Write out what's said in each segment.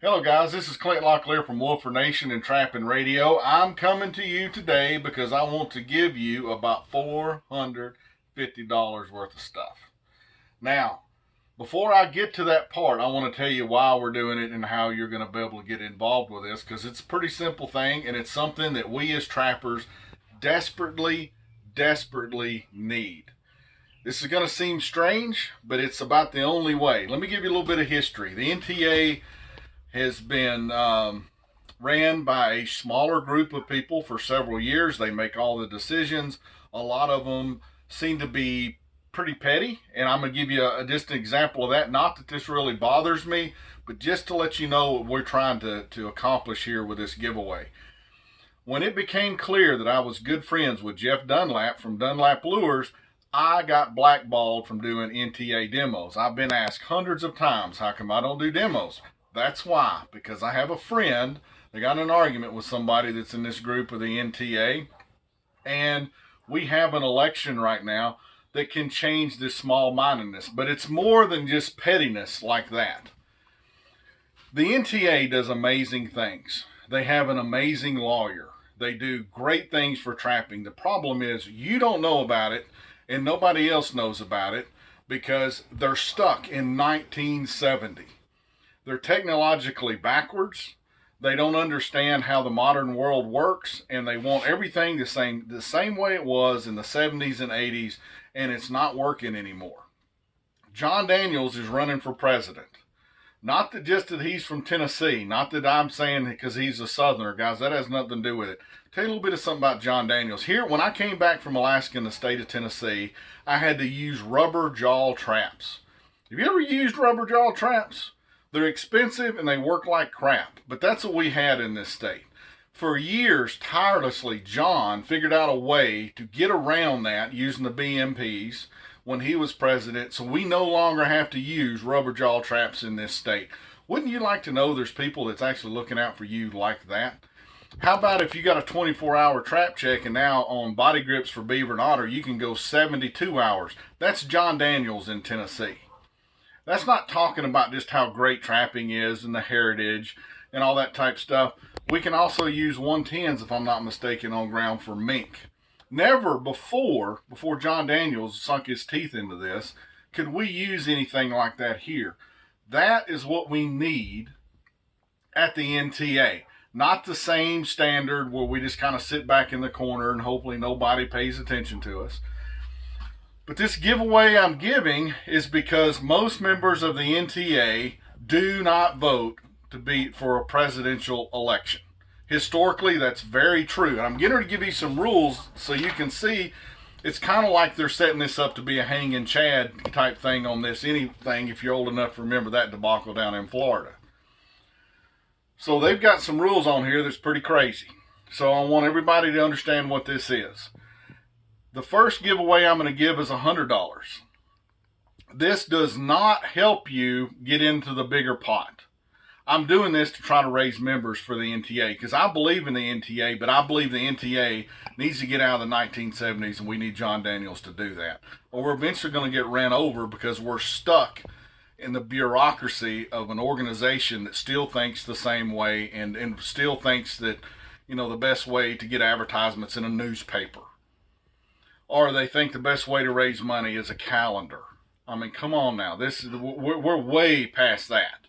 Hello guys, this is Clint Locklear from Wolfer Nation and Trapping Radio. I'm coming to you today because I want to give you about $450 worth of stuff. Now, before I get to that part, I want to tell you why we're doing it and how you're going to be able to get involved with this, because it's a pretty simple thing and it's something that we as trappers desperately need. This is going to seem strange, but it's about the only way. Let me give you a little bit of history. The NTA has been ran by a smaller group of people for several years. They make all the decisions. A lot of them seem to be pretty petty, and I'm going to give you just an example of that. Not that this really bothers me, but just to let you know what we're trying to accomplish here with this giveaway. When it became clear that I was good friends with Jeff Dunlap from Dunlap Lures, I got blackballed from doing NTA demos. I've been asked hundreds of times, how come I don't do demos? That's why, because I have a friend that got in an argument with somebody that's in this group of the NTA, and we have an election right now that can change this small-mindedness. But it's more than just pettiness like that. The NTA does amazing things. They have an amazing lawyer. They do great things for trapping. The problem is you don't know about it, and nobody else knows about it because they're stuck in 1970. They're technologically backwards. They don't understand how the modern world works, and they want everything the same way it was in the 70s and 80s, and it's not working anymore. John Daniels is running for president. Not that just that he's from Tennessee, not that I'm saying because he's a Southerner, guys. That has nothing to do with it. Tell you a little bit of something about John Daniels. Here, when I came back from Alaska in the state of Tennessee, I had to use rubber jaw traps. Have you ever used rubber jaw traps? They're expensive and they work like crap, but that's what we had in this state. For years, tirelessly, John figured out a way to get around that using the BMPs when he was president, so we no longer have to use rubber jaw traps in this state. Wouldn't you like to know there's people that's actually looking out for you like that? How about if you got a 24-hour trap check and now on body grips for beaver and otter, you can go 72 hours. That's John Daniels in Tennessee. That's not talking about just how great trapping is and the heritage and all that type stuff. We can also use 110s, if I'm not mistaken, on ground for mink. Never before John Daniels sunk his teeth into this, could we use anything like that here. That is what we need at the NTA. Not the same standard where we just kind of sit back in the corner and hopefully nobody pays attention to us. But this giveaway I'm giving is because most members of the NTA do not vote for a presidential election. Historically, that's very true. And I'm getting to give you some rules so you can see it's kind of like they're setting this up to be a hanging Chad type thing on this anything, if you're old enough to remember that debacle down in Florida. So they've got some rules on here that's pretty crazy. So I want everybody to understand what this is. The first giveaway I'm going to give is $100. This does not help you get into the bigger pot. I'm doing this to try to raise members for the NTA because I believe in the NTA, but I believe the NTA needs to get out of the 1970s, and we need John Daniels to do that. Or we're eventually going to get ran over because we're stuck in the bureaucracy of an organization that still thinks the same way and still thinks that, the best way to get advertisements in a newspaper. Or they think the best way to raise money is a calendar. I mean, come on now. We're way past that.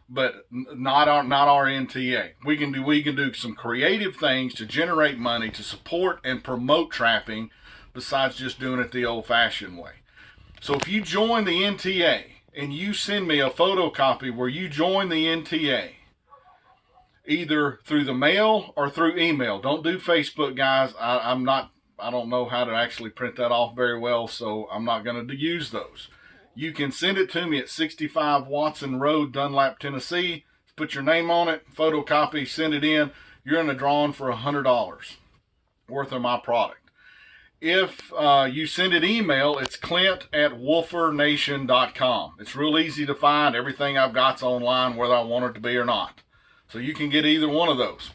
But not our NTA. We can do some creative things to generate money to support and promote trapping besides just doing it the old-fashioned way. So if you join the NTA and you send me a photocopy where you join the NTA, either through the mail or through email. Don't do Facebook, guys. I don't know how to actually print that off very well, so I'm not going to use those. You can send it to me at 65 Watson Road, Dunlap, Tennessee. Put your name on it, photocopy, send it in. You're in the drawing for $100 worth of my product. If you send it email, it's clint@wolfernation.com. It's real easy to find. Everything I've got's online, whether I want it to be or not. So you can get either one of those.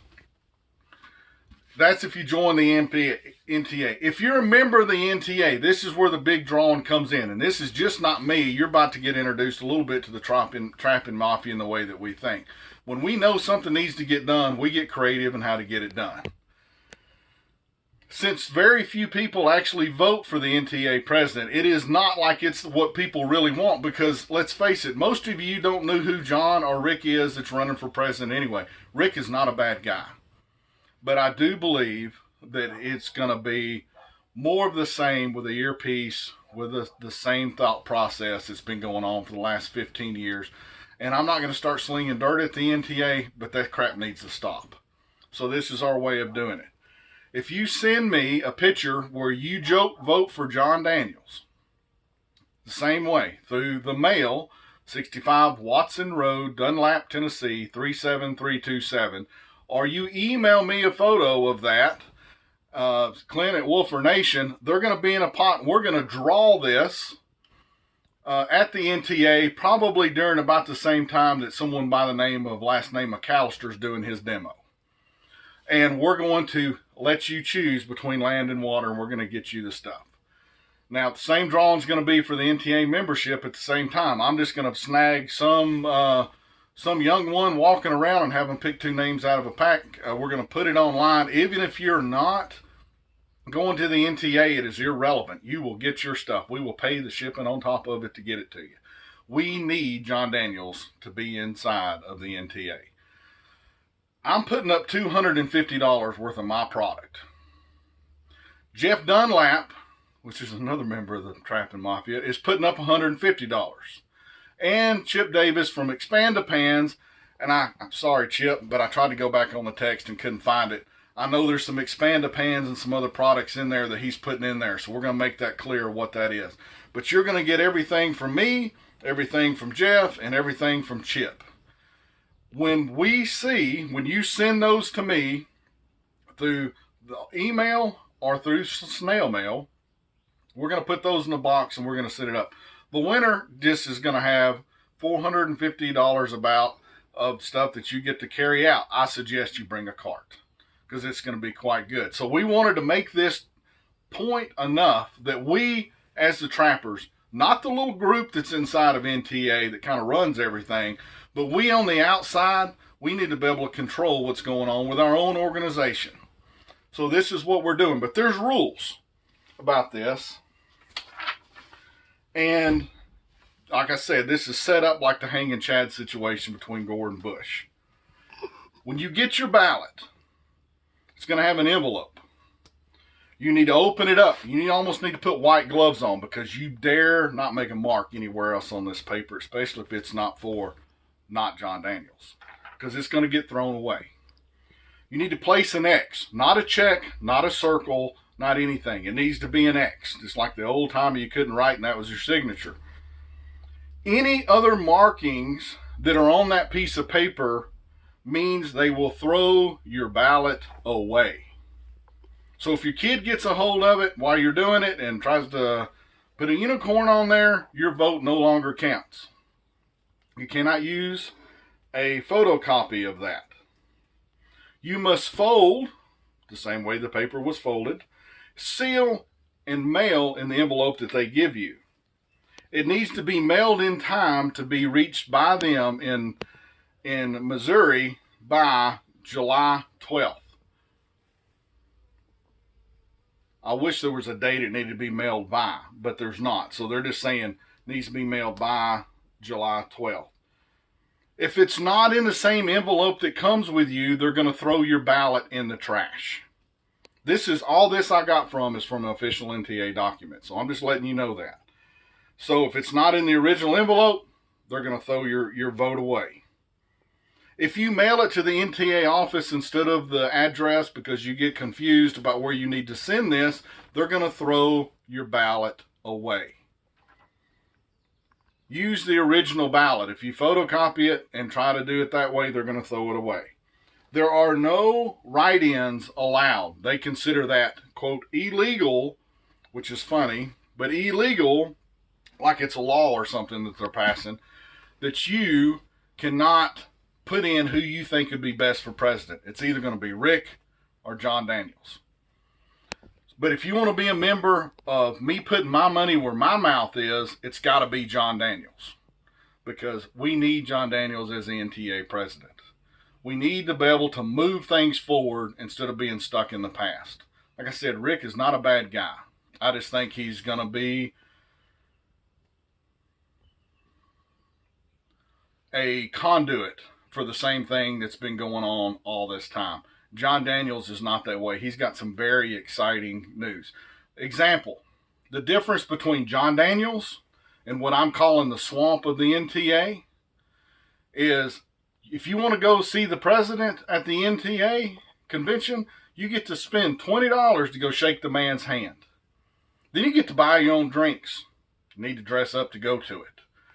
That's if you join the NTA. If you're a member of the NTA, this is where the big drawing comes in. And this is just not me. You're about to get introduced a little bit to the trapping mafia in the way that we think. When we know something needs to get done, we get creative in how to get it done. Since very few people actually vote for the NTA president, it is not like it's what people really want, because let's face it, most of you don't know who John or Rick is that's running for president anyway. Rick is not a bad guy. But I do believe that it's going to be more of the same with the earpiece, with the same thought process that's been going on for the last 15 years. And I'm not going to start slinging dirt at the NTA, but that crap needs to stop. So this is our way of doing it. If you send me a picture where you vote for John Daniels, the same way, through the mail, 65 Watson Road, Dunlap, Tennessee, 37327, or you email me a photo of that, Clint at Wolfer Nation, they're going to be in a pot, and we're going to draw this at the NTA, probably during about the same time that someone by the last name McAllister's doing his demo. And we're going to let you choose between land and water, and we're going to get you the stuff. Now, the same drawing is going to be for the NTA membership at the same time. I'm just going to snag some young one walking around and have them pick 2 names out of a pack. We're going to put it online. Even if you're not going to the NTA, it is irrelevant. You will get your stuff. We will pay the shipping on top of it to get it to you. We need John Daniels to be inside of the NTA. I'm putting up $250 worth of my product. Jeff Dunlap, which is another member of the Trapping Mafia, is putting up $150. And Chip Davis from Expand to Pans, and I'm sorry, Chip, but I tried to go back on the text and couldn't find it. I know there's some Expand to Pans and some other products in there that he's putting in there, so we're going to make that clear what that is. But you're going to get everything from me, everything from Jeff, and everything from Chip. When you send those to me through the email or through snail mail, we're going to put those in a box and we're going to set it up. The winner just is going to have $450 about of stuff that you get to carry out. I suggest you bring a cart because it's going to be quite good. So we wanted to make this point enough that we, as the trappers, not the little group that's inside of NTA that kind of runs everything, but we on the outside, we need to be able to control what's going on with our own organization. So this is what we're doing. But there's rules about this. And like I said, this is set up like the Hanging Chad situation between Gore and Bush. When you get your ballot, it's going to have an envelope. You need to open it up. You almost need to put white gloves on because you dare not make a mark anywhere else on this paper, especially if it's not John Daniels, because it's going to get thrown away. You need to place an X, not a check, not a circle, not anything. It needs to be an X, just like the old time you couldn't write and that was your signature. Any other markings that are on that piece of paper means they will throw your ballot away. So if your kid gets a hold of it while you're doing it and tries to put a unicorn on there, your vote no longer counts. You cannot use a photocopy of that. You must fold the same way the paper was folded, seal and mail in the envelope that they give you. It needs to be mailed in time to be reached by them in Missouri by July 12th. I wish there was a date it needed to be mailed by, but there's not. So they're just saying it needs to be mailed by July 12th. If it's not in the same envelope that comes with you, they're going to throw your ballot in the trash. This is all this I got from is from an official NTA document. So I'm just letting you know that. So if it's not in the original envelope, they're going to throw your vote away. If you mail it to the NTA office instead of the address because you get confused about where you need to send this, they're going to throw your ballot away. Use the original ballot. If you photocopy it and try to do it that way, they're going to throw it away. There are no write-ins allowed. They consider that, quote, illegal, which is funny, but illegal, like it's a law or something that they're passing, that you cannot put in who you think would be best for president. It's either going to be Rick or John Daniels. But if you want to be a member of me putting my money where my mouth is, it's got to be John Daniels. Because we need John Daniels as the NTA president. We need to be able to move things forward instead of being stuck in the past. Like I said, Rick is not a bad guy. I just think he's going to be a conduit for the same thing that's been going on all this time. John Daniels is not that way. He's got some very exciting news. Example, the difference between John Daniels and what I'm calling the swamp of the NTA is if you want to go see the president at the NTA convention, you get to spend $20 to go shake the man's hand. Then you get to buy your own drinks. You need to dress up to go to it.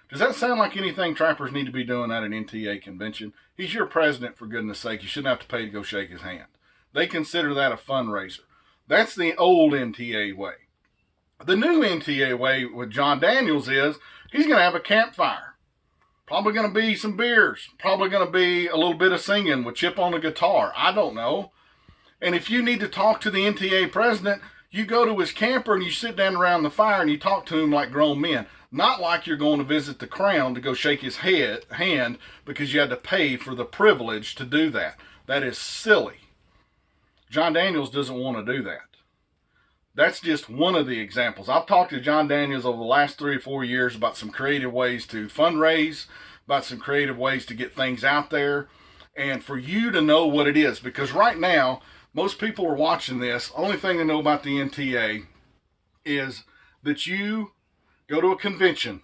Does that sound like anything trappers need to be doing at an NTA convention? He's your president, for goodness sake. You shouldn't have to pay to go shake his hand. They consider that a fundraiser. That's the old NTA way. The new NTA way with John Daniels is he's going to have a campfire. Probably going to be some beers. Probably going to be a little bit of singing with Chip on the guitar. I don't know. And if you need to talk to the NTA president, you go to his camper and you sit down around the fire and you talk to him like grown men. Not like you're going to visit the crown to go shake his hand because you had to pay for the privilege to do that. That is silly. John Daniels doesn't want to do that. That's just one of the examples. I've talked to John Daniels over the last 3 or 4 years about some creative ways to fundraise, about some creative ways to get things out there, and for you to know what it is. Because right now, most people are watching this. Only thing they know about the NTA is that you go to a convention,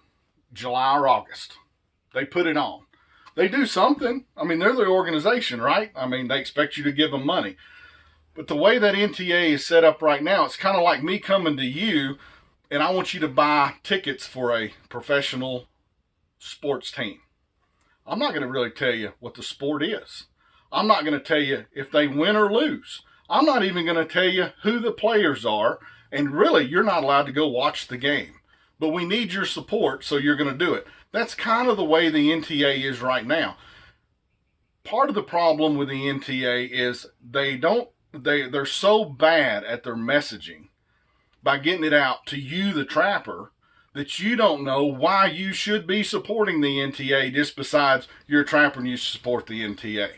July or August. They put it on. They do something. I mean, they're the organization, right? I mean, they expect you to give them money. But the way that NTA is set up right now, it's kind of like me coming to you and I want you to buy tickets for a professional sports team. I'm not going to really tell you what the sport is. I'm not going to tell you if they win or lose. I'm not even going to tell you who the players are. And really, you're not allowed to go watch the game. But we need your support, so you're going to do it. That's kind of the way the NTA is right now. Part of the problem with the NTA is they're so bad at their messaging by getting it out to you, the trapper, that you don't know why you should be supporting the NTA just besides you're a trapper and you support the NTA.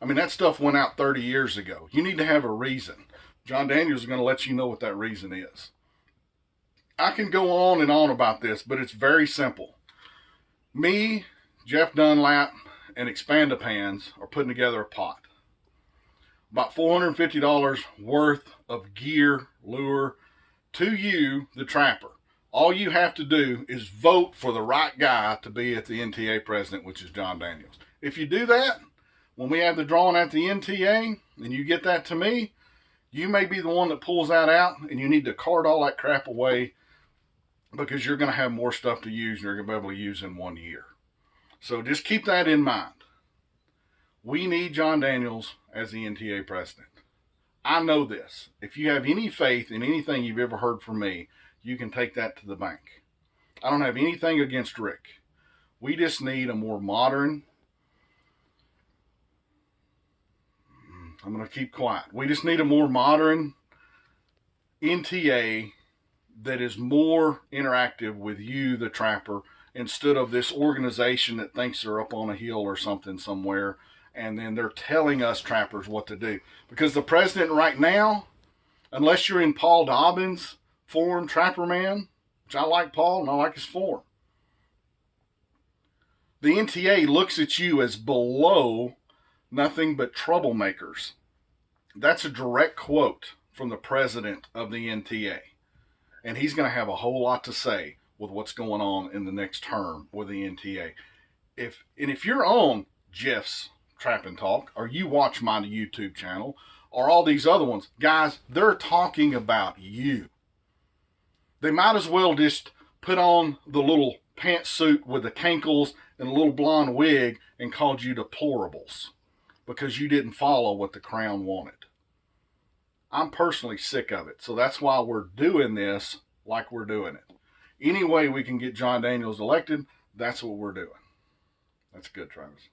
I mean, that stuff went out 30 years ago. You need to have a reason. John Daniels is going to let you know what that reason is. I can go on and on about this, but it's very simple. Me, Jeff Dunlap, and Expand-A-Pans are putting together a pot. About $450 worth of gear, lure, to you, the trapper. All you have to do is vote for the right guy to be at the NTA president, which is John Daniels. If you do that, when we have the drawing at the NTA, and you get that to me, you may be the one that pulls that out, and you need to cart all that crap away because you're going to have more stuff to use and you're going to be able to use in 1 year. So just keep that in mind. We need John Daniels as the NTA president. I know this. If you have any faith in anything you've ever heard from me, you can take that to the bank. I don't have anything against Rick. We just need a more modern... I'm going to keep quiet. We just need a more modern NTA that is more interactive with you, the trapper, instead of this organization that thinks they're up on a hill or something somewhere, and then they're telling us trappers what to do. Because the president right now, unless you're in Paul Dobbins' form, Trapper Man, which I like Paul and I like his form, the NTA looks at you as below nothing but troublemakers. That's a direct quote from the president of the NTA. And he's going to have a whole lot to say with what's going on in the next term with the NTA. If you're on Jeff's Trapping Talk, or you watch my YouTube channel, or all these other ones, guys, they're talking about you. They might as well just put on the little pantsuit with the cankles and a little blonde wig and called you deplorables because you didn't follow what the crown wanted. I'm personally sick of it, so that's why we're doing this like we're doing it. Any way we can get John Daniels elected, that's what we're doing. That's good, Travis.